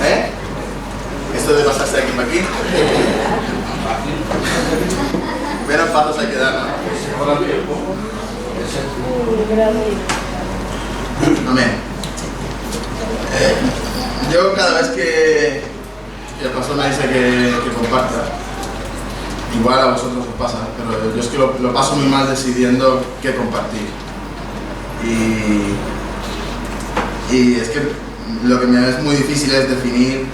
¿Eh? Esto de pasarse de aquí para aquí. Menos pasos hay que dar, ¿no? Amén. Yo cada vez que el pastor me dice que comparta, igual a vosotros os pasa, pero yo es que lo paso muy mal decidiendo qué compartir. Y es que lo que me es muy difícil es definir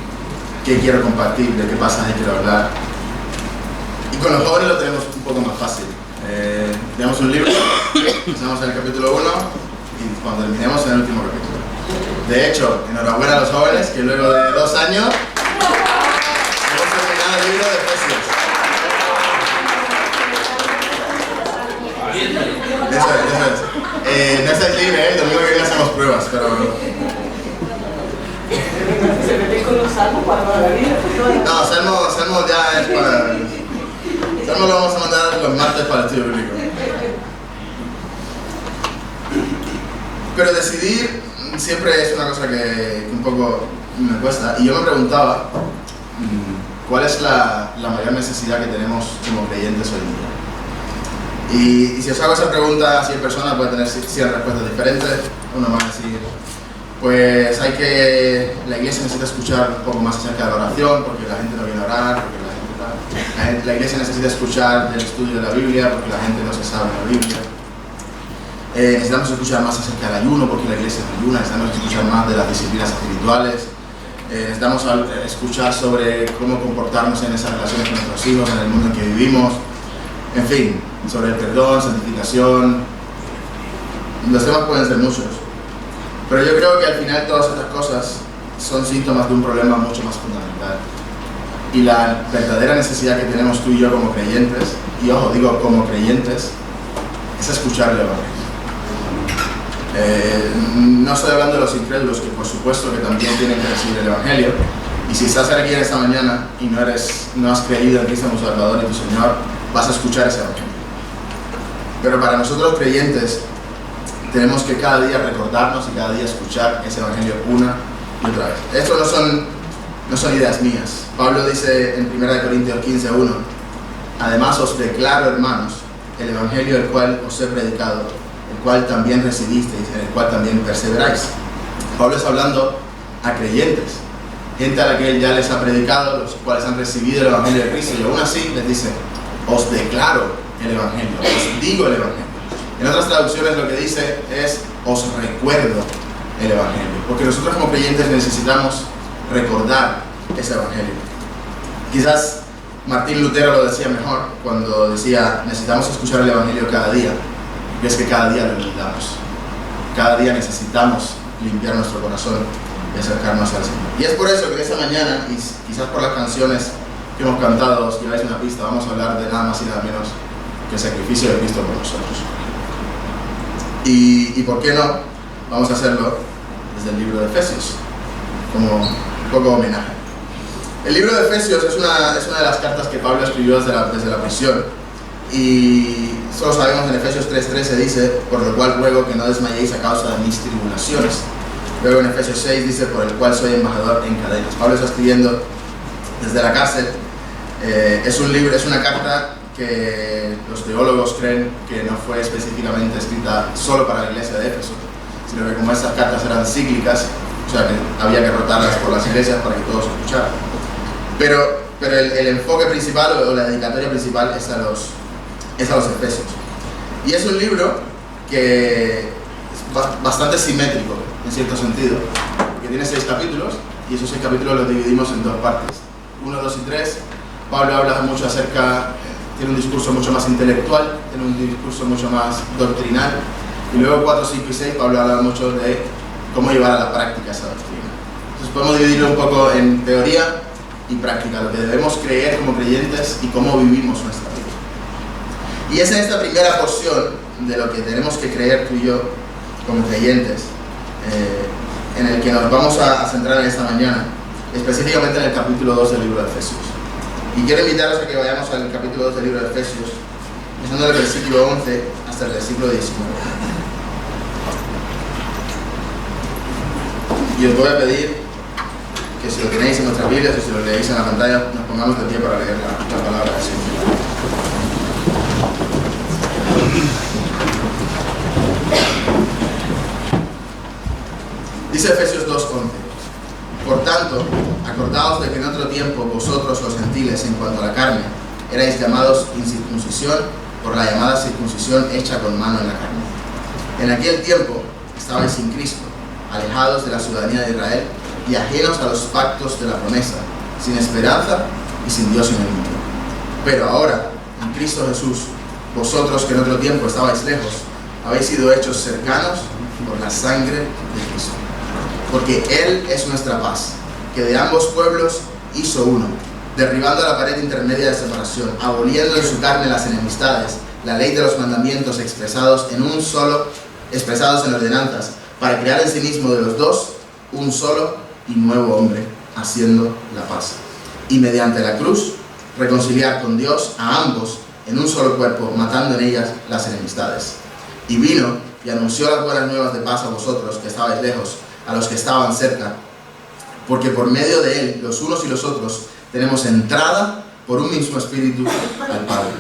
qué quiero compartir, de qué pasaje quiero hablar. Y con los jóvenes lo tenemos un poco más fácil. Tenemos un libro, empezamos en el capítulo 1 y cuando terminemos en el último capítulo. De hecho, enhorabuena a los jóvenes que luego de 2 años hemos terminado el libro de Efesios. Eso es. No estáis libres, el domingo que viene hacemos pruebas, pero... Se mete con los salmos para la vida. No, Salmo ya es para... Salmo lo vamos a mandar los martes para el estudio bíblico. Pero decidir siempre es una cosa que un poco me cuesta. Y yo me preguntaba, ¿cuál es la mayor necesidad que tenemos como creyentes hoy en día? Y si os hago esa pregunta a 100 personas, puede tener 100 respuestas diferentes. Uno va a decir, pues la iglesia necesita escuchar un poco más acerca de la oración, porque la gente no viene a orar, porque la iglesia necesita escuchar del estudio de la Biblia, porque la gente no se sabe la Biblia. Necesitamos escuchar más acerca del ayuno, porque la iglesia no ayuna. Necesitamos escuchar más de las disciplinas espirituales. Necesitamos escuchar sobre cómo comportarnos en esas relaciones con nuestros hijos, en el mundo en que vivimos. En fin, sobre el perdón, santificación. Los temas pueden ser muchos. Pero yo creo que al final todas estas cosas son síntomas de un problema mucho más fundamental. Y la verdadera necesidad que tenemos tú y yo como creyentes, y ojo, digo como creyentes, es escuchar el Evangelio. No estoy hablando de los incrédulos, que por supuesto que también tienen que recibir el Evangelio. Y si estás aquí en esta mañana y no has creído en Cristo como Salvador y tu Señor, vas a escuchar ese Evangelio. Pero para nosotros creyentes, tenemos que cada día recordarnos y cada día escuchar ese Evangelio una y otra vez. Esto no son ideas mías. Pablo dice en 1 Corintios 15:1: además os declaro, hermanos, el Evangelio del cual os he predicado, el cual también recibisteis, en el cual también perseveráis. Pablo está hablando a creyentes, gente a la que él ya les ha predicado, los cuales han recibido el Evangelio de Cristo, y aún así les dice: os declaro el Evangelio, os digo el Evangelio. En otras traducciones lo que dice es: os recuerdo el Evangelio, porque nosotros como creyentes necesitamos recordar ese Evangelio. Quizás Martín Lutero lo decía mejor cuando decía: necesitamos escuchar el Evangelio cada día, y es que cada día lo olvidamos. Cada día necesitamos limpiar nuestro corazón y acercarnos al Señor. Y es por eso que esta mañana, y quizás por las canciones que hemos cantado, os lleváis una pista, vamos a hablar de nada más y nada menos que el sacrificio de Cristo por nosotros. Y por qué no, vamos a hacerlo desde el libro de Efesios, como un poco homenaje. El libro de Efesios es una de las cartas que Pablo escribió desde la prisión, y solo sabemos en Efesios 3:13 dice: por lo cual ruego que no desmayéis a causa de mis tribulaciones. Luego en Efesios 6 dice: por el cual soy embajador en cadenas. Pablo está escribiendo desde la cárcel. Es un libro, es una carta que los teólogos creen que no fue específicamente escrita solo para la iglesia de Éfeso, sino que como estas cartas eran cíclicas, o sea que había que rotarlas por las iglesias para que todos escucharan. Pero el enfoque principal o la dedicatoria principal es a los Efesios. Y es un libro que es bastante simétrico en cierto sentido, que tiene 6 capítulos, y esos 6 capítulos los dividimos en 2 partes: 1, 2 y 3. Pablo habla mucho acerca, tiene un discurso mucho más intelectual, tiene un discurso mucho más doctrinal, y luego 4, 5 y 6 Pablo habla mucho de cómo llevar a la práctica esa doctrina. Entonces podemos dividirlo un poco en teoría y práctica, lo que debemos creer como creyentes y cómo vivimos nuestra vida. Y es en esta primera porción de lo que tenemos que creer tú y yo como creyentes, en el que nos vamos a centrar en esta mañana, específicamente en el capítulo 2 del libro de Efesios. Y quiero invitaros a que vayamos al capítulo 2 del libro de Efesios, empezando del versículo 11 hasta el versículo 19. Y os voy a pedir que si lo tenéis en vuestras Biblias o si lo leéis en la pantalla, nos pongamos de pie para leer la palabra del Señor. Dice Efesios 2:11: Por tanto, acordaos de que en otro tiempo vosotros los gentiles en cuanto a la carne erais llamados incircuncisión por la llamada circuncisión hecha con mano en la carne. En aquel tiempo estabais sin Cristo, alejados de la ciudadanía de Israel y ajenos a los pactos de la promesa, sin esperanza y sin Dios en el mundo. Pero ahora, en Cristo Jesús, vosotros que en otro tiempo estabais lejos, habéis sido hechos cercanos por la sangre de Cristo. Porque Él es nuestra paz, que de ambos pueblos hizo uno, derribando la pared intermedia de separación, aboliendo en su carne las enemistades, la ley de los mandamientos expresados en ordenanzas, para crear en sí mismo de los dos un solo y nuevo hombre, haciendo la paz. Y mediante la cruz, reconciliar con Dios a ambos en un solo cuerpo, matando en ellas las enemistades. Y vino y anunció las buenas nuevas de paz a vosotros que estabais lejos, a los que estaban cerca, porque por medio de Él, los unos y los otros, tenemos entrada por un mismo espíritu al Padre.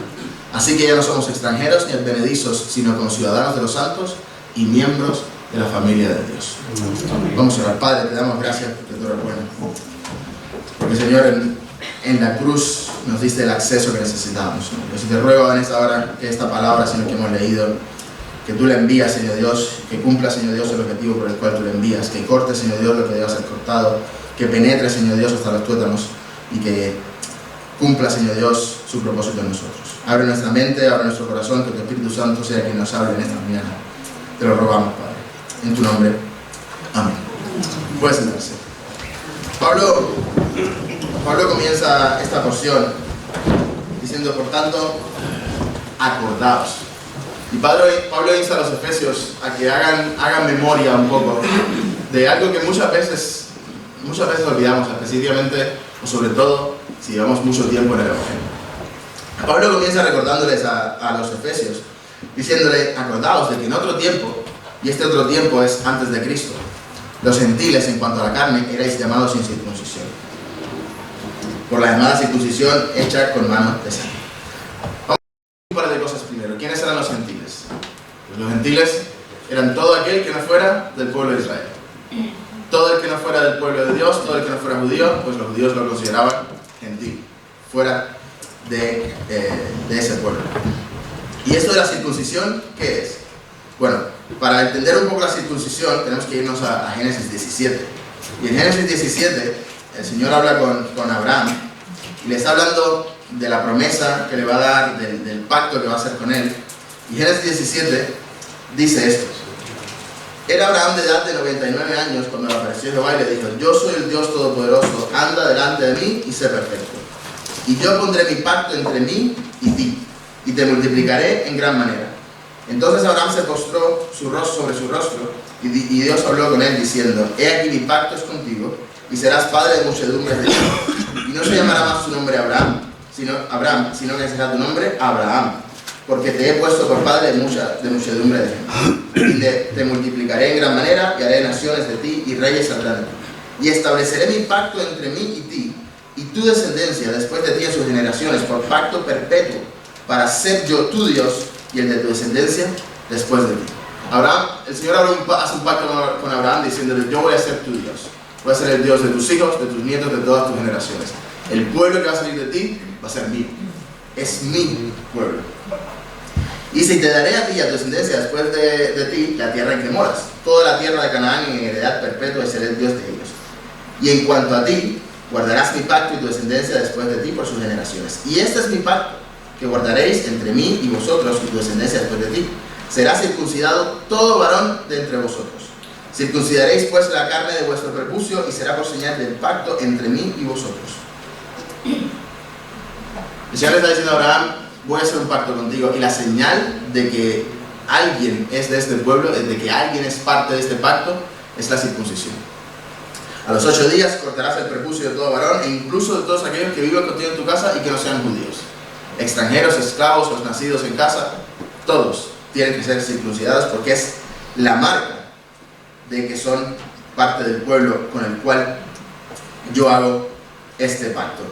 Así que ya no somos extranjeros ni advenedizos, sino conciudadanos de los santos y miembros de la familia de Dios. Vamos a orar. Padre, te damos gracias porque tú eres bueno. Porque, Señor, en la cruz nos diste el acceso que necesitábamos. Yo te ruego en esta hora que esta palabra, Señor, que hemos leído, que tú la envías, Señor Dios, que cumpla, Señor Dios, el objetivo por el cual tú la envías, que corte, Señor Dios, lo que deba ser cortado, que penetre, Señor Dios, hasta los tuétanos y que cumpla, Señor Dios, su propósito en nosotros. Abre nuestra mente, abre nuestro corazón, que tu Espíritu Santo sea quien nos hable en esta mañana. Te lo rogamos, Padre. En tu nombre. Amén. Puedes sentarse. Pablo comienza esta porción diciendo, por tanto, acordaos. Y Pablo insta a los efesios a que hagan memoria un poco de algo que muchas veces olvidamos, específicamente o sobre todo si llevamos mucho tiempo en el Evangelio. Pablo comienza recordándoles a los efesios, diciéndole, acordaos de que en otro tiempo, y este otro tiempo es antes de Cristo, los gentiles en cuanto a la carne erais llamados sin circuncisión, por la llamada circuncisión hecha con mano de sangre. Vamos a ver un par de cosas primero. ¿Quiénes eran los gentiles? Pues los gentiles eran todo aquel que no fuera del pueblo de Israel. Todo el que no fuera del pueblo de Dios, todo el que no fuera judío, pues los judíos lo consideraban gentil, fuera de ese pueblo. ¿Y esto de la circuncisión qué es? Bueno, para entender un poco la circuncisión tenemos que irnos a Génesis 17. Y en Génesis 17 el Señor habla con Abraham y le está hablando de la promesa que le va a dar, del pacto que va a hacer con él. Y Génesis 17 dice esto: Era Abraham de edad de 99 años cuando le apareció Jehová y le dijo, yo soy el Dios Todopoderoso, anda delante de mí y sé perfecto. Y yo pondré mi pacto entre mí y ti, y te multiplicaré en gran manera. Entonces Abraham se postró su rostro sobre su rostro, y Dios habló con él diciendo, he aquí mi pacto es contigo, y serás padre de muchedumbres de hijos. Y no se llamará más tu nombre Abraham, sino que será tu nombre Abraham, porque te he puesto por padre de muchedumbre de gente. Y te multiplicaré en gran manera, y haré naciones de ti, y reyes saldrán de ti. Y estableceré mi pacto entre mí y ti, y tu descendencia después de ti en sus generaciones, por pacto perpetuo, para ser yo tu Dios, y el de tu descendencia después de ti. El Señor hace un pacto con Abraham diciéndole, yo voy a ser tu Dios. Voy a ser el Dios de tus hijos, de tus nietos, de todas tus generaciones. El pueblo que va a salir de ti va a ser mío. Es mi pueblo. Y si te daré a ti y a tu descendencia después de ti la tierra en que moras, toda la tierra de Canaán en heredad perpetua, y seré el Dios de ellos. Y en cuanto a ti, guardarás mi pacto y tu descendencia después de ti por sus generaciones. Y este es mi pacto, que guardaréis entre mí y vosotros y tu descendencia después de ti. Será circuncidado todo varón de entre vosotros. Circuncidaréis pues la carne de vuestro prepucio, y será por señal del pacto entre mí y vosotros. El Señor le está diciendo a Abraham, voy a hacer un pacto contigo, y la señal de que alguien es de este pueblo, de que alguien es parte de este pacto, es la circuncisión. A los 8 días cortarás el prepucio de todo varón, e incluso de todos aquellos que vivan contigo en tu casa y que no sean judíos. Extranjeros, esclavos, los nacidos en casa, todos tienen que ser circuncidados, porque es la marca de que son parte del pueblo con el cual yo hago este pacto.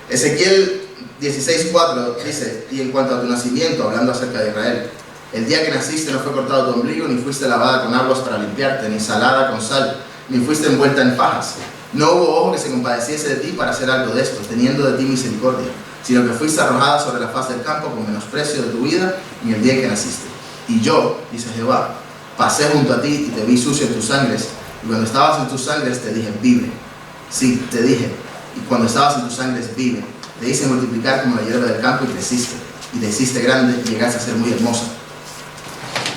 Ezequiel 16:4 dice: y en cuanto a tu nacimiento, hablando acerca de Israel, el día que naciste no fue cortado tu ombligo, ni fuiste lavada con aguas para limpiarte, ni salada con sal, ni fuiste envuelta en fajas. No hubo ojo que se compadeciese de ti para hacer algo de esto, teniendo de ti misericordia, sino que fuiste arrojada sobre la faz del campo con menosprecio de tu vida en el día en que naciste. Y yo, dice Jehová, pasé junto a ti y te vi sucio en tus sangres, y cuando estabas en tus sangres te dije, vive. Sí, te dije, y cuando estabas en tus sangres, vive. Te hice multiplicar como la hierba del campo y creciste, y te hiciste grande y llegaste a ser muy hermosa.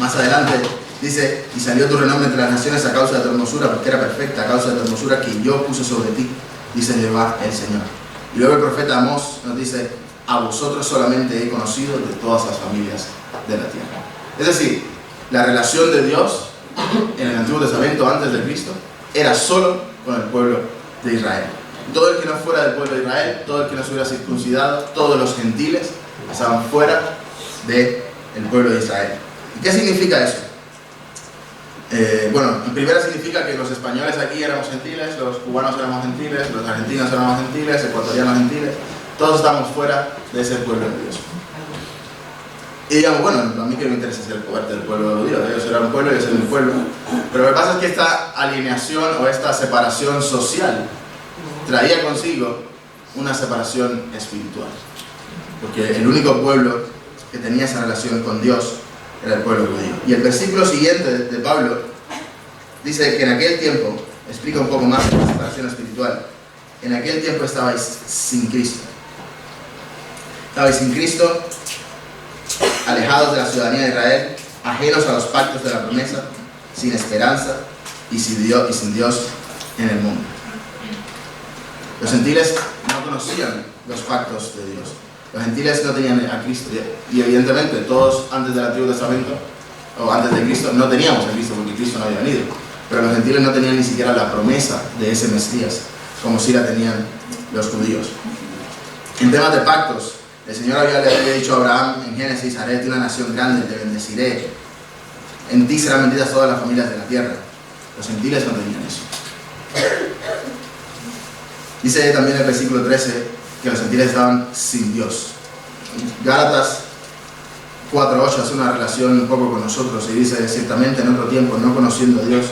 Más adelante dice: y salió tu renombre entre las naciones a causa de tu hermosura, porque era perfecta a causa de tu hermosura que yo puse sobre ti, dice Jehová el Señor. Y luego el profeta Amós nos dice: a vosotros solamente he conocido de todas las familias de la tierra. Es decir, la relación de Dios en el Antiguo Testamento antes de Cristo era solo con el pueblo de Israel. Todo el que no fuera del pueblo de Israel, todo el que no se hubiera circuncidado, todos los gentiles estaban fuera del pueblo de Israel. ¿Y qué significa eso? Bueno, en primera significa que los españoles aquí éramos gentiles, los cubanos éramos gentiles, los argentinos éramos gentiles, ecuatorianos gentiles, todos estamos fuera de ese pueblo de Dios. Y digamos, bueno, a mí que me interesa ser parte del pueblo de Dios, ellos eran un pueblo y yo soy un pueblo. Pero lo que pasa es que esta alineación o esta separación social traía consigo una separación espiritual. Porque el único pueblo que tenía esa relación con Dios era el pueblo judío. Y el versículo siguiente de Pablo dice que en aquel tiempo, explica un poco más de la separación espiritual, en aquel tiempo estabais sin Cristo. Estabais sin Cristo, alejados de la ciudadanía de Israel, ajenos a los pactos de la promesa, sin esperanza y sin Dios en el mundo. Los gentiles no conocían los pactos de Dios. Los gentiles no tenían a Cristo. Y evidentemente todos antes del Antiguo Testamento, o antes de Cristo, no teníamos a Cristo porque Cristo no había venido. Pero los gentiles no tenían ni siquiera la promesa de ese Mesías, como sí la tenían los judíos. En temas de pactos, el Señor le había dicho a Abraham en Génesis: haré de ti una nación grande, te bendeciré, en ti serán benditas todas las familias de la tierra. Los gentiles no tenían eso. Dice también el versículo 13 que los gentiles estaban sin Dios. Gálatas 4:8 hace una relación un poco con nosotros y dice: ciertamente en otro tiempo, no conociendo a Dios,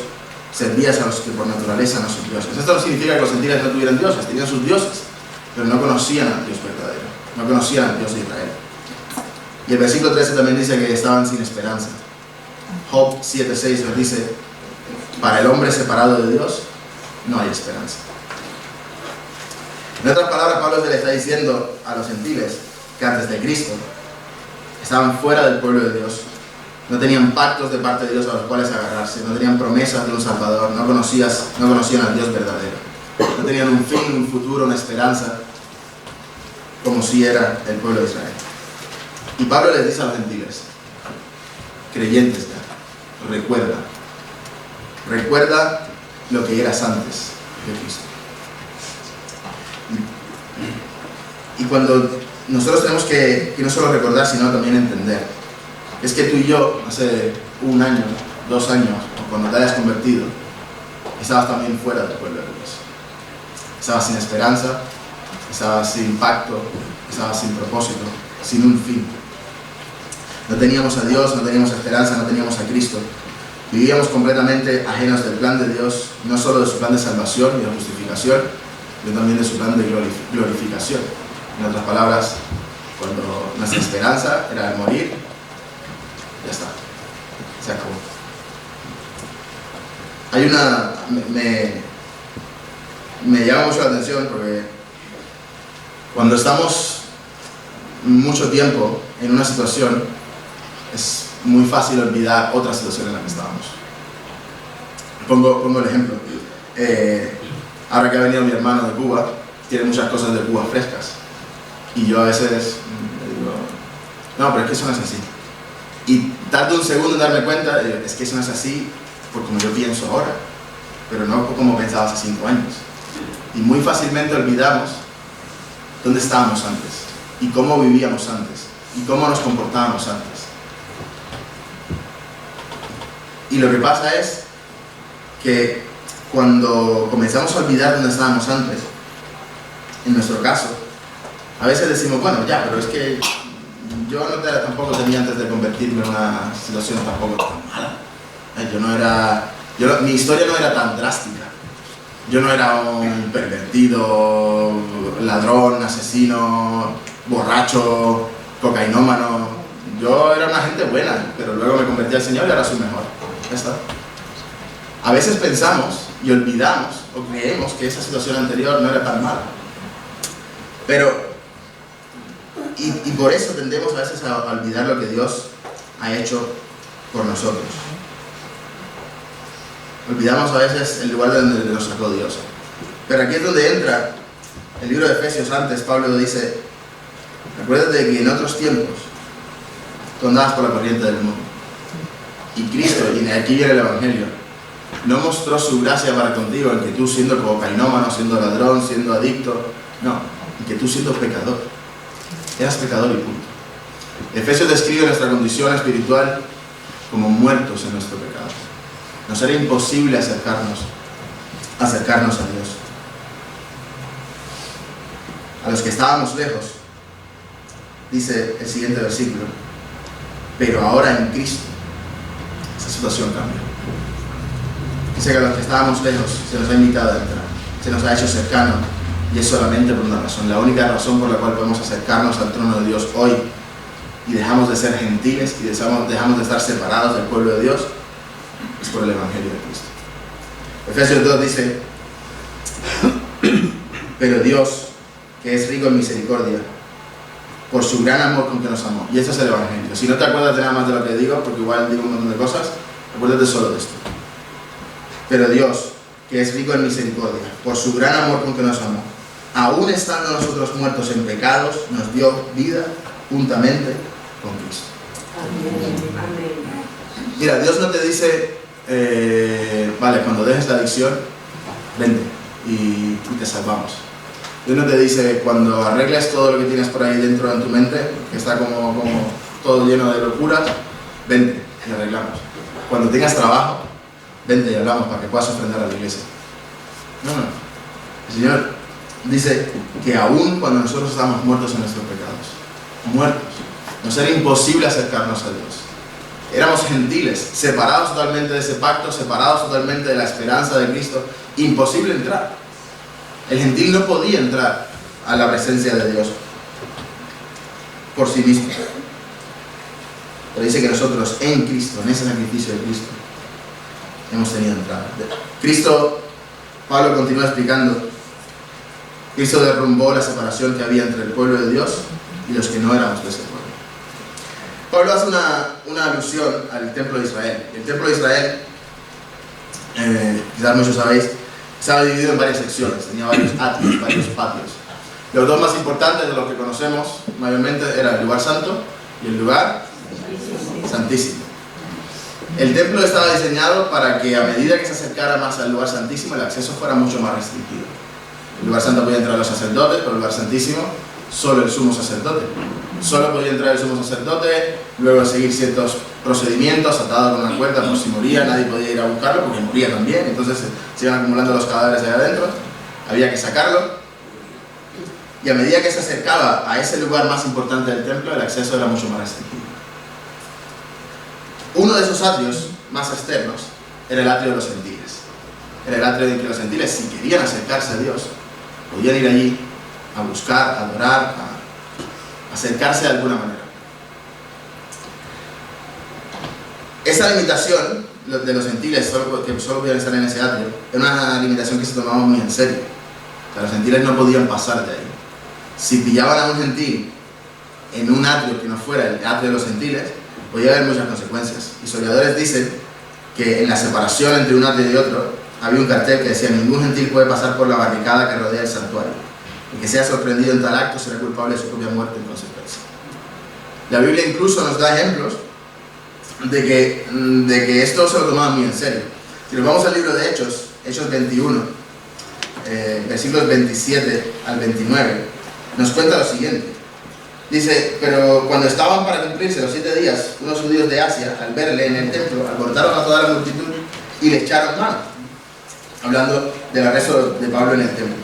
servías a los que por naturaleza no son dioses. Esto no significa que los gentiles no tuvieran dioses, tenían sus dioses, pero no conocían al Dios verdadero, no conocían al Dios de Israel. Y el versículo 13 también dice que estaban sin esperanza. Job 7:6 nos dice: para el hombre separado de Dios no hay esperanza. En otras palabras, Pablo se le está diciendo a los gentiles que antes de Cristo estaban fuera del pueblo de Dios, no tenían pactos de parte de Dios a los cuales agarrarse, no tenían promesas de un Salvador, no conocían al Dios verdadero, no tenían un fin, un futuro, una esperanza, como si era el pueblo de Israel. Y Pablo les dice a los gentiles, creyentes ya, recuerda lo que eras antes de Cristo. Y cuando nosotros tenemos que no solo recordar, sino también entender, es que tú y yo, hace 1 año, 2 años, o cuando te hayas convertido, estabas también fuera del pueblo de Dios. Estabas sin esperanza, estabas sin pacto, estabas sin propósito, sin un fin. No teníamos a Dios, no teníamos esperanza, no teníamos a Cristo. Vivíamos completamente ajenos del plan de Dios, no solo de su plan de salvación y de justificación, sino también de su plan de glorificación. En otras palabras, cuando nuestra esperanza era el morir, ya está, se acabó. Hay una... me llama mucho la atención porque cuando estamos mucho tiempo en una situación, es muy fácil olvidar otra situación en la que estábamos. Pongo el ejemplo. Ahora que ha venido mi hermano de Cuba, tiene muchas cosas de Cuba frescas. Y yo a veces le digo, no, pero es que eso no es así. Y tardo un segundo en darme cuenta, es que eso no es así por como yo pienso ahora, pero no como pensaba hace 5 años. Y muy fácilmente olvidamos dónde estábamos antes, y cómo vivíamos antes, y cómo nos comportábamos antes. Y lo que pasa es que cuando comenzamos a olvidar dónde estábamos antes, en nuestro caso, a veces decimos, bueno, ya, pero es que yo tampoco tenía antes de convertirme en una situación tampoco tan mala. Mi historia no era tan drástica. Yo no era un pervertido, ladrón, asesino, borracho, cocainómano. Yo era una gente buena, pero luego me convertí al Señor y ahora soy mejor. Ya está. A veces pensamos y olvidamos o creemos que esa situación anterior no era tan mala. Pero, y por eso tendemos a veces a olvidar lo que Dios ha hecho por nosotros. Olvidamos a veces el lugar de donde nos sacó Dios. Pero aquí es donde entra el libro de Efesios. Antes Pablo dice, acuérdate de que en otros tiempos tú andabas por la corriente del mundo. Y Cristo, y aquí viene el Evangelio, no mostró su gracia para contigo en que tú siendo cocainómano, siendo ladrón, siendo adicto, no, en que tú siendo pecador. Eras pecador y punto. Efesios describe nuestra condición espiritual como muertos en nuestro pecado. Nos era imposible acercarnos a Dios. A los que estábamos lejos, dice el siguiente versículo, pero ahora en Cristo, esa situación cambia. Dice que a los que estábamos lejos se nos ha invitado a entrar, se nos ha hecho cercano, y es solamente por una razón. La única razón por la cual podemos acercarnos al trono de Dios hoy y dejamos de ser gentiles y dejamos de estar separados del pueblo de Dios es por el Evangelio de Cristo. Efesios 2 dice, pero Dios, que es rico en misericordia, por su gran amor con que nos amó. Y esto es el Evangelio. Si no te acuerdas de nada más de lo que digo, porque igual digo un montón de cosas, acuérdate solo de esto. Pero Dios, que es rico en misericordia, por su gran amor con que nos amó, aún estando nosotros muertos en pecados, nos dio vida juntamente con Cristo. Amén. Mira, Dios no te dice, vale, cuando dejes la adicción, vente y te salvamos. Dios no te dice, cuando arregles todo lo que tienes por ahí dentro en tu mente, que está como todo lleno de locuras, vente y arreglamos. Cuando tengas trabajo, vente y hablamos para que puedas ofrendar a la iglesia. No. El Señor dice que aún cuando nosotros estamos muertos en nuestros pecados, muertos, nos era imposible acercarnos a Dios. Éramos gentiles, separados totalmente de ese pacto, separados totalmente de la esperanza de Cristo, imposible entrar. El gentil no podía entrar a la presencia de Dios por sí mismo. Pero dice que nosotros en Cristo, en ese sacrificio de Cristo, hemos tenido entrada. Cristo, Pablo continúa explicando, Cristo derrumbó la separación que había entre el pueblo de Dios y los que no éramos de ese pueblo. Pablo hace una alusión al templo de Israel. El templo de Israel, quizás muchos sabéis, estaba dividido en varias secciones, tenía varios atrios, varios patios. Los dos más importantes de los que conocemos mayormente eran el lugar santo y el lugar santísimo. El templo estaba diseñado para que a medida que se acercara más al lugar santísimo, el acceso fuera mucho más restringido. El lugar santo podía entrar los sacerdotes, pero el lugar santísimo, solo el sumo sacerdote. Solo podía entrar el sumo sacerdote, luego seguir ciertos procedimientos, atado con una cuerda por si moría, nadie podía ir a buscarlo porque moría también, entonces se iban acumulando los cadáveres allá adentro, había que sacarlo, y a medida que se acercaba a ese lugar más importante del templo, el acceso era mucho más restringido. Uno de esos atrios más externos era el atrio de los gentiles. Era el atrio de que los gentiles, si querían acercarse a Dios, podían ir allí a buscar, a adorar, a acercarse de alguna manera. Esa limitación de los gentiles, que solo podían estar en ese atrio, era una limitación que se tomaba muy en serio. O sea, los gentiles no podían pasar de ahí. Si pillaban a un gentil en un atrio que no fuera el atrio de los gentiles, podía haber muchas consecuencias. Historiadores dicen que en la separación entre un atrio y otro había un cartel que decía: ningún gentil puede pasar por la barricada que rodea el santuario. El que sea sorprendido en tal acto será culpable de su propia muerte en consecuencia. La Biblia incluso nos da ejemplos de que esto se lo tomaban muy en serio. Si nos vamos al libro de Hechos 21, versículos 27 al 29, nos cuenta lo siguiente. Dice: pero cuando estaban para cumplirse los 7 días, unos judíos de Asia, al verle en el templo, alborotaron a toda la multitud y le echaron mano. hablando del arresto de Pablo en el templo,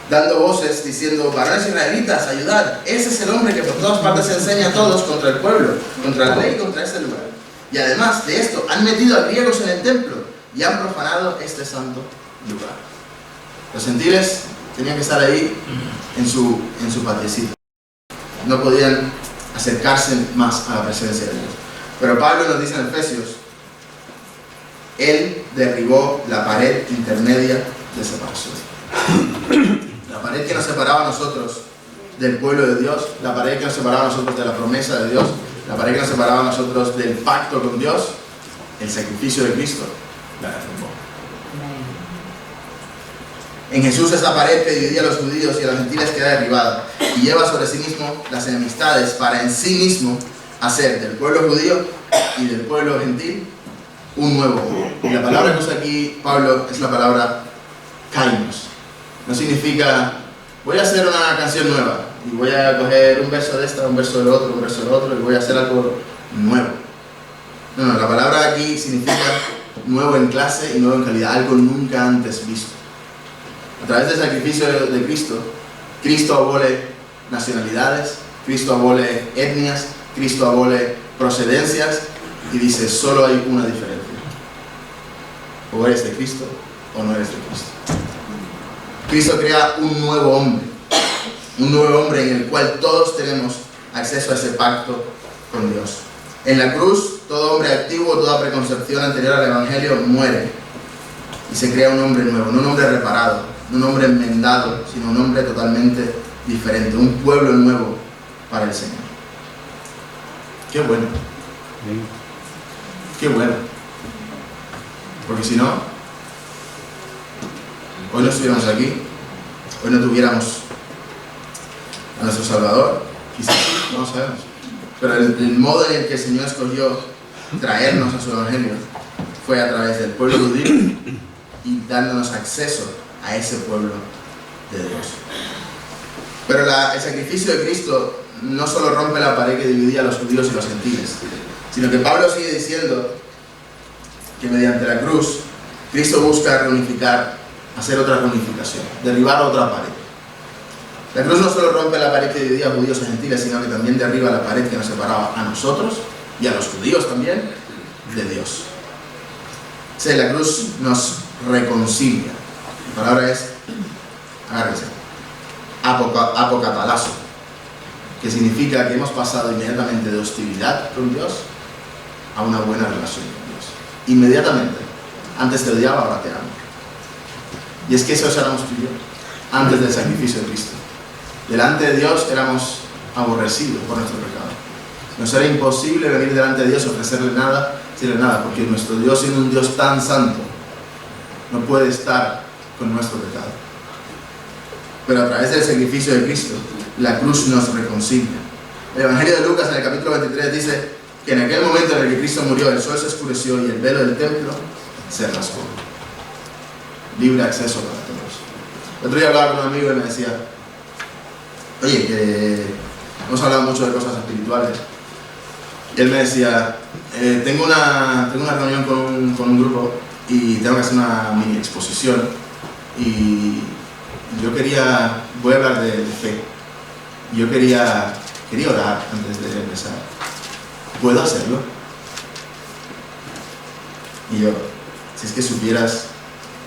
dando voces diciendo: varones israelitas, ayudad, ese es el hombre que por todas partes enseña a todos contra el pueblo, contra la ley y contra este lugar. Y además de esto, han metido a griegos en el templo y han profanado este santo lugar. Los gentiles tenían que estar ahí en su patiecito. No podían acercarse más a la presencia de Dios. Pero Pablo nos dice en Efesios: Él derribó la pared intermedia de separación. La pared que nos separaba a nosotros del pueblo de Dios, la pared que nos separaba a nosotros de la promesa de Dios, la pared que nos separaba a nosotros del pacto con Dios, el sacrificio de Cristo la derrumbó. En Jesús esa pared que dividía a los judíos y a los gentiles queda derribada y lleva sobre sí mismo las enemistades para en sí mismo hacer del pueblo judío y del pueblo gentil un nuevo hombre. Y la palabra que usa aquí Pablo es la palabra kainos. No significa voy a hacer una canción nueva y voy a coger un verso de esta, un verso del otro, un verso del otro y voy a hacer algo nuevo. No, la palabra aquí significa nuevo en clase y nuevo en calidad, algo nunca antes visto. A través del sacrificio de Cristo, Cristo abole nacionalidades, Cristo abole etnias, Cristo abole procedencias y dice: solo hay una diferencia. O eres de Cristo o no eres de Cristo. Cristo crea un nuevo hombre en el cual todos tenemos acceso a ese pacto con Dios. En la cruz, todo hombre activo, toda preconcepción anterior al Evangelio muere y se crea un hombre nuevo, no un hombre reparado, no un hombre enmendado, sino un hombre totalmente diferente, un pueblo nuevo para el Señor. Qué bueno. Qué bueno. Porque si no, hoy no estuviéramos aquí, hoy no tuviéramos a nuestro Salvador, quizás sí, no lo sabemos. Pero el modo en el que el Señor escogió traernos a su Evangelio fue a través del pueblo judío y dándonos acceso a ese pueblo de Dios. Pero el sacrificio de Cristo no solo rompe la pared que dividía a los judíos y los gentiles, sino que Pablo sigue diciendo que mediante la cruz Cristo busca reunificar, hacer otra reunificación, derribar otra pared. La cruz no solo rompe la pared que dividía a judíos y gentiles, sino que también derriba la pared que nos separaba a nosotros y a los judíos también de Dios. O sea, la cruz nos reconcilia. La palabra es, agárrense, apocatalazo, que significa que hemos pasado inmediatamente de hostilidad con Dios a una buena relación con Dios. Inmediatamente. Antes te odiaba, ahora te amo. Y es que eso éramos tú y yo, antes del sacrificio de Cristo. Delante de Dios éramos aborrecidos por nuestro pecado. Nos era imposible venir delante de Dios y ofrecerle nada, decirle nada, porque nuestro Dios, siendo un Dios tan santo, no puede estar con nuestro pecado. Pero a través del sacrificio de Cristo, la cruz nos reconcilia. El Evangelio de Lucas en el capítulo 23 dice que en aquel momento en el que Cristo murió, el sol se oscureció y el velo del templo se rasgó. Libre acceso para todos. El otro día hablaba con un amigo y me decía: oye, que hemos hablado mucho de cosas espirituales. Y él me decía: tengo una reunión con un grupo y tengo que hacer una mini exposición y yo voy a hablar de fe. Y yo quería orar antes de empezar. ¿Puedo hacerlo? Y yo: si es que supieras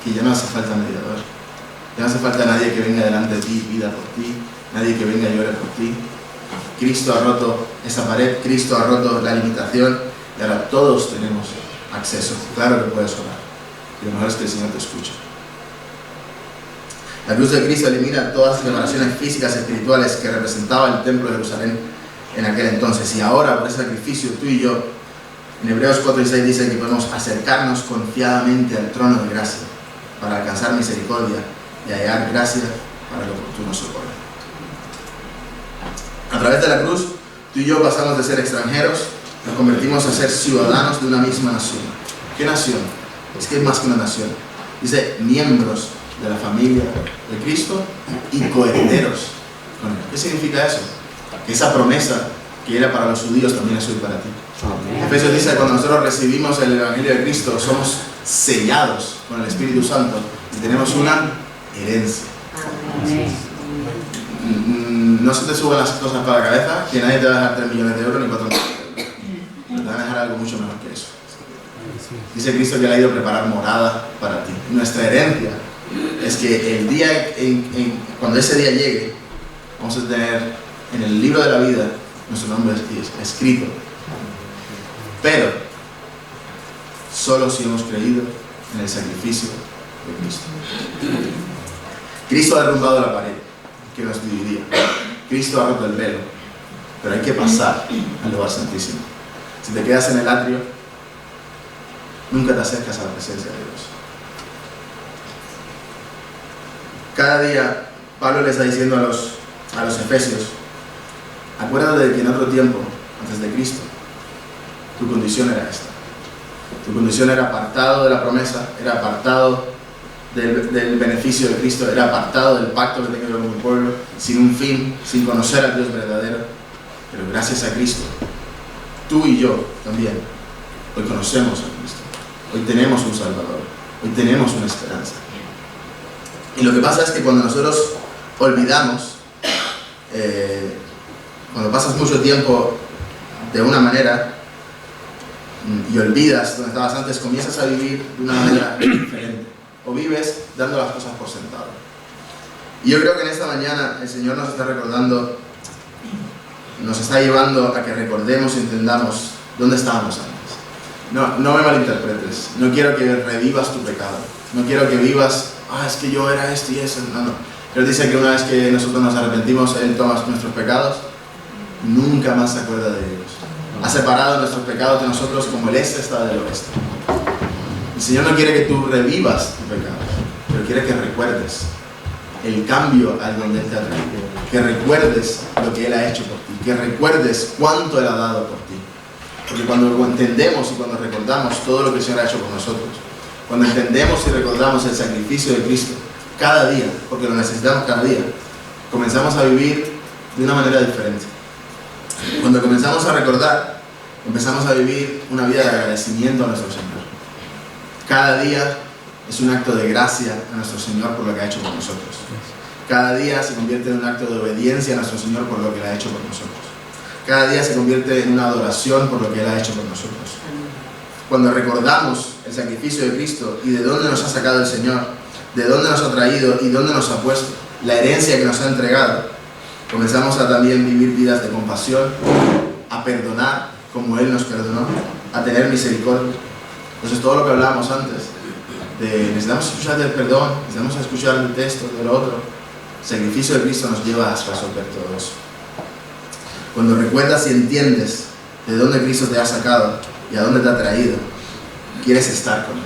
que ya no hace falta mediador, ya no hace falta nadie que venga delante de ti y pida por ti, nadie que venga y llore por ti. Cristo ha roto esa pared, Cristo ha roto la limitación y ahora todos tenemos acceso. Claro que puedes orar y lo mejor es que el Señor te escuche. La cruz de Cristo elimina todas las separaciones físicas y espirituales que representaba el templo de Jerusalén en aquel entonces. Y ahora, por ese sacrificio, tú y yo, en Hebreos 4:6 dice que podemos acercarnos confiadamente al trono de gracia para alcanzar misericordia y hallar gracia para el oportuno socorro. A través de la cruz, tú y yo pasamos de ser extranjeros, nos convertimos a ser ciudadanos de una misma nación. ¿Qué nación? Es que es más que una nación. Dice miembros de la familia de Cristo y coherederos con Él. ¿Qué significa eso? Que esa promesa que era para los judíos también es hoy para ti. Efesios dice que cuando nosotros recibimos el Evangelio de Cristo somos sellados con el Espíritu Santo y tenemos una herencia. No se te suban las cosas para la cabeza, que nadie te va a dejar 3 millones de euros ni 4 millones de euros. Te van a dejar algo mucho mejor que eso. Dice Cristo que Él ha ido a preparar morada para ti. Nuestra herencia es que el día cuando ese día llegue, vamos a tener en el libro de la vida nuestro nombre escrito. Pero solo si hemos creído en el sacrificio de Cristo. Cristo ha derrumbado la pared que nos dividía. Cristo ha roto el velo. Pero hay que pasar al lugar santísimo. Si te quedas en el atrio, nunca te acercas a la presencia de Dios. Cada día Pablo le está diciendo a los efesios: acuérdate de que en otro tiempo, antes de Cristo, tu condición era esta. Tu condición era apartado de la promesa, era apartado del beneficio de Cristo, era apartado del pacto que tengo con mi pueblo, sin un fin, sin conocer al Dios verdadero. Pero gracias a Cristo, tú y yo también, hoy conocemos a Cristo. Hoy tenemos un Salvador, hoy tenemos una esperanza. Y lo que pasa es que cuando nosotros olvidamos, cuando pasas mucho tiempo de una manera y olvidas donde estabas antes, comienzas a vivir de una manera diferente. O vives dando las cosas por sentado. Y yo creo que en esta mañana el Señor nos está recordando, nos está llevando a que recordemos y entendamos dónde estábamos antes. No me malinterpretes. No quiero que revivas tu pecado. No quiero que vivas, es que yo era esto y eso. No. Él dice que una vez que nosotros nos arrepentimos, Él toma nuestros pecados, nunca más se acuerda de ellos. Ha separado nuestros pecados de nosotros como el este está del oeste. El Señor no quiere que tú revivas tu pecado, pero quiere que recuerdes el cambio al donde Él te ha traído. Que recuerdes lo que Él ha hecho por ti. Que recuerdes cuánto Él ha dado por ti. Porque cuando entendemos y cuando recordamos todo lo que el Señor ha hecho por nosotros, cuando entendemos y recordamos el sacrificio de Cristo cada día, porque lo necesitamos cada día, comenzamos a vivir de una manera diferente. Cuando comenzamos a recordar, empezamos a vivir una vida de agradecimiento a nuestro Señor. Cada día es un acto de gracia a nuestro Señor por lo que ha hecho por nosotros. Cada día se convierte en un acto de obediencia a nuestro Señor por lo que Él ha hecho por nosotros. Cada día se convierte en una adoración por lo que Él ha hecho por nosotros. Cuando recordamos el sacrificio de Cristo y de dónde nos ha sacado el Señor, de dónde nos ha traído y dónde nos ha puesto, la herencia que nos ha entregado, comenzamos a también vivir vidas de compasión, a perdonar como Él nos perdonó, a tener misericordia. Entonces todo lo que hablábamos antes, necesitamos escuchar del perdón, necesitamos escuchar del texto, del otro. El sacrificio de Cristo nos lleva a resolver todo eso. Cuando recuerdas y entiendes de dónde Cristo te ha sacado y a dónde te ha traído, quieres estar con Él,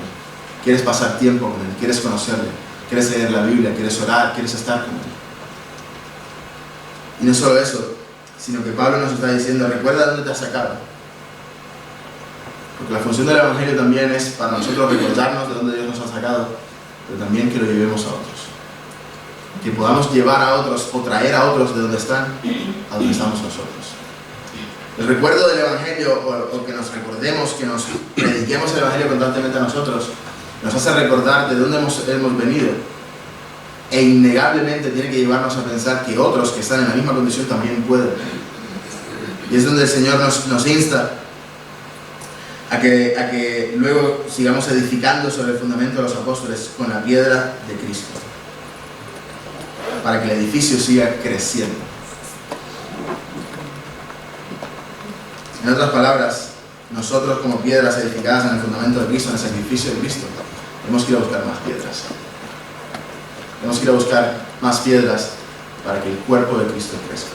quieres pasar tiempo con Él, quieres conocerle, quieres leer la Biblia, quieres orar, quieres estar con Él. Y no solo eso, sino que Pablo nos está diciendo: recuerda dónde te ha sacado. Porque la función del Evangelio también es para nosotros recordarnos de dónde Dios nos ha sacado, pero también que lo llevemos a otros. Que podamos llevar a otros o traer a otros de donde están a donde estamos nosotros. El recuerdo del Evangelio, o que nos recordemos, que nos prediquemos el Evangelio constantemente a nosotros, nos hace recordar de dónde hemos venido. E innegablemente tiene que llevarnos a pensar que otros que están en la misma condición también pueden. Y es donde el Señor nos insta a que luego sigamos edificando sobre el fundamento de los apóstoles con la piedra de Cristo, para que el edificio siga creciendo. En otras palabras, nosotros como piedras edificadas en el fundamento de Cristo, en el sacrificio de Cristo, tenemos que ir a buscar más piedras. Tenemos que ir a buscar más piedras para que el cuerpo de Cristo crezca.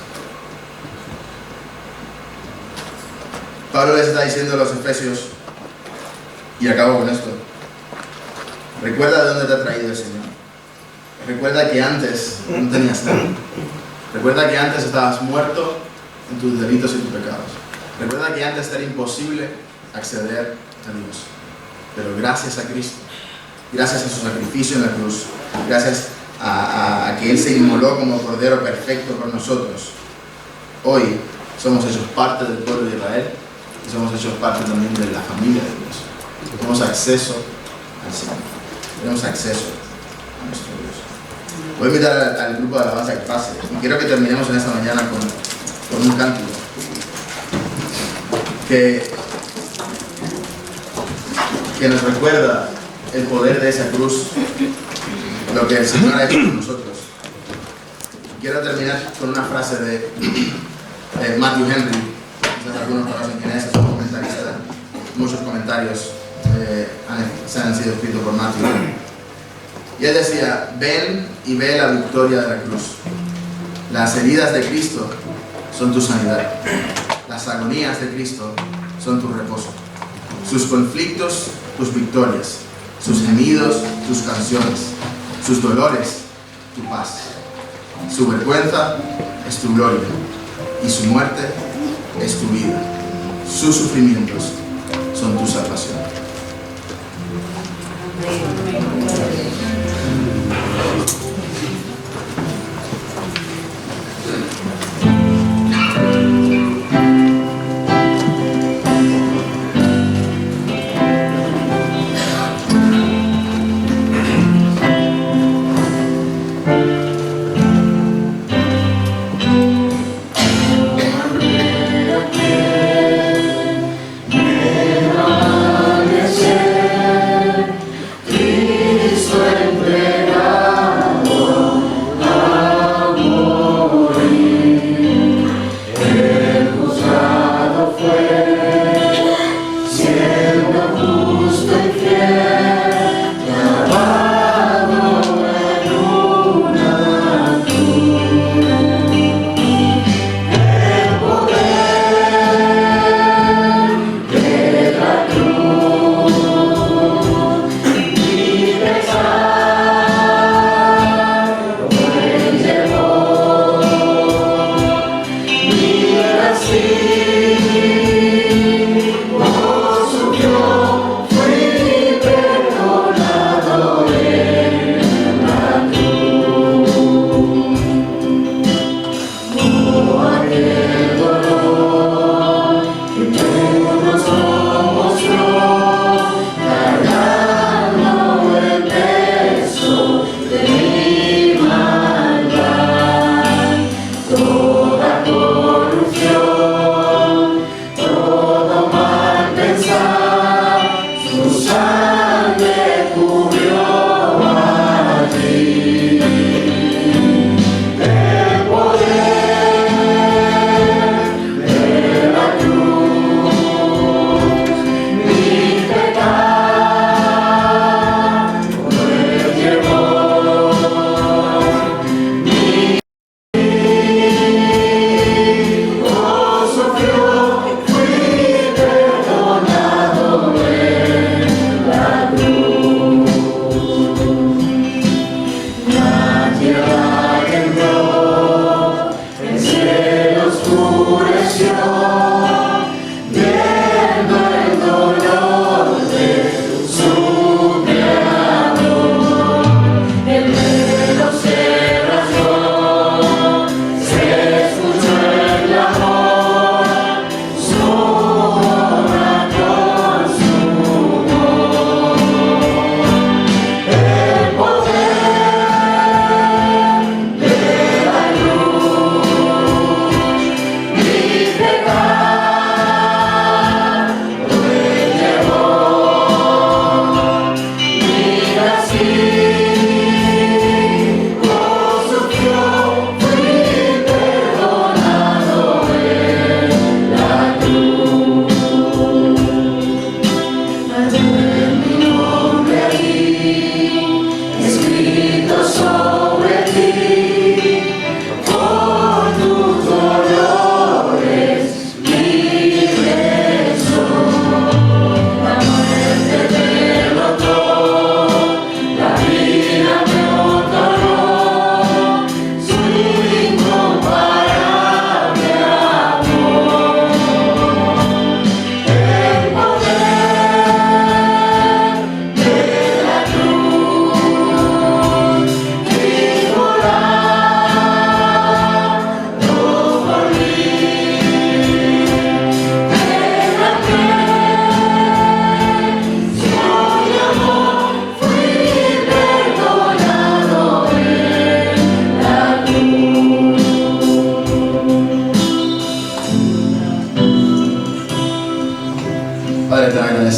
Pablo les está diciendo a los efesios, y acabo con esto: recuerda de dónde te ha traído el Señor. Recuerda que antes no tenías nada. Recuerda que antes estabas muerto en tus delitos y tus pecados. Recuerda que antes era imposible acceder a Dios. Pero gracias a Cristo, gracias a su sacrificio en la cruz, gracias a que Él se inmoló como Cordero perfecto por nosotros, hoy somos hechos parte del pueblo de Israel y somos hechos parte también de la familia de Dios. Tenemos acceso al Señor. Tenemos acceso a nuestro Dios. Voy a invitar al grupo de alabanza que pase y quiero que terminemos en esta mañana con un cántico que nos recuerda el poder de esa cruz, lo que el Señor ha hecho con nosotros. Quiero terminar con una frase de Matthew Henry. Quizás algunos conocen quién es un comentarista. Muchos comentarios han sido escritos por Matthew. Y él decía: ven y ve la victoria de la cruz. Las heridas de Cristo son tu sanidad. Las agonías de Cristo son tu reposo. Sus conflictos, tus victorias. Sus gemidos, tus canciones. Sus dolores, tu paz. Su vergüenza es tu gloria. Y su muerte es tu vida. Sus sufrimientos son tu salvación. Never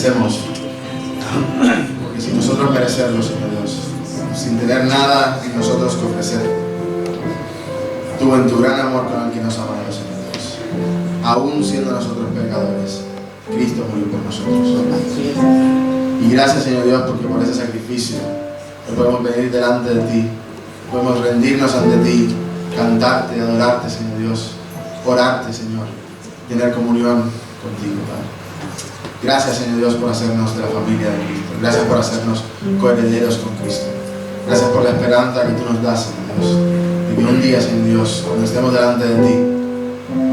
merecemos. Porque sin nosotros merecerlo, Señor Dios, sin tener nada en nosotros que ofrecer, tú en tu gran amor con el que nos amamos, Señor Dios, aún siendo nosotros pecadores, Cristo murió por nosotros. Y gracias, Señor Dios, porque por ese sacrificio hoy podemos venir delante de ti, podemos rendirnos ante ti, cantarte, adorarte, Señor Dios, orarte, Señor, tener comunión contigo, Padre. Gracias, Señor Dios, por hacernos de la familia de Cristo. Gracias por hacernos coherederos con Cristo. Gracias por la esperanza que tú nos das, Señor Dios, de que un día, Señor Dios, cuando estemos delante de ti,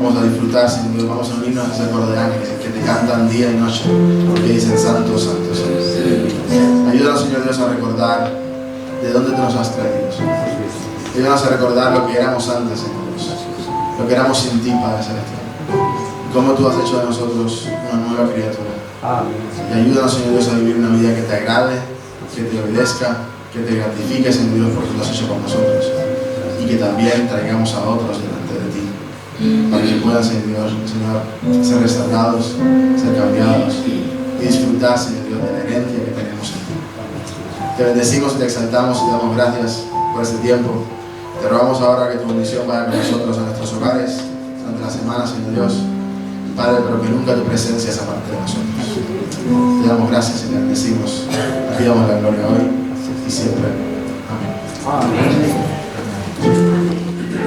vamos a disfrutar, Señor Dios, vamos a unirnos a ese coro de ángeles que te cantan día y noche, porque dicen Santo, Santo, Santo. Ayúdanos, Señor Dios, a recordar de dónde tú nos has traído, Señor. Ayúdanos a recordar lo que éramos antes, Señor Dios, lo que éramos sin ti, Padre Celestial, y cómo tú has hecho de nosotros una nueva criatura. Y ayúdanos, Señor Dios, a vivir una vida que te agrade, que te obedezca, que te gratifique, Señor Dios, porque tú lo has hecho con nosotros, y que también traigamos a otros delante de ti, para que puedan, Señor, ser restaurados, ser cambiados y disfrutar, Señor Dios, de la herencia que tenemos en ti. Te bendecimos y te exaltamos y te damos gracias por este tiempo. Te rogamos ahora que tu bendición vaya con nosotros a nuestros hogares durante la semana, Señor Dios, Padre, pero que nunca tu presencia sea parte de nosotros. Te damos gracias y te bendecimos. Te damos la gloria hoy y siempre. Amén. Amén.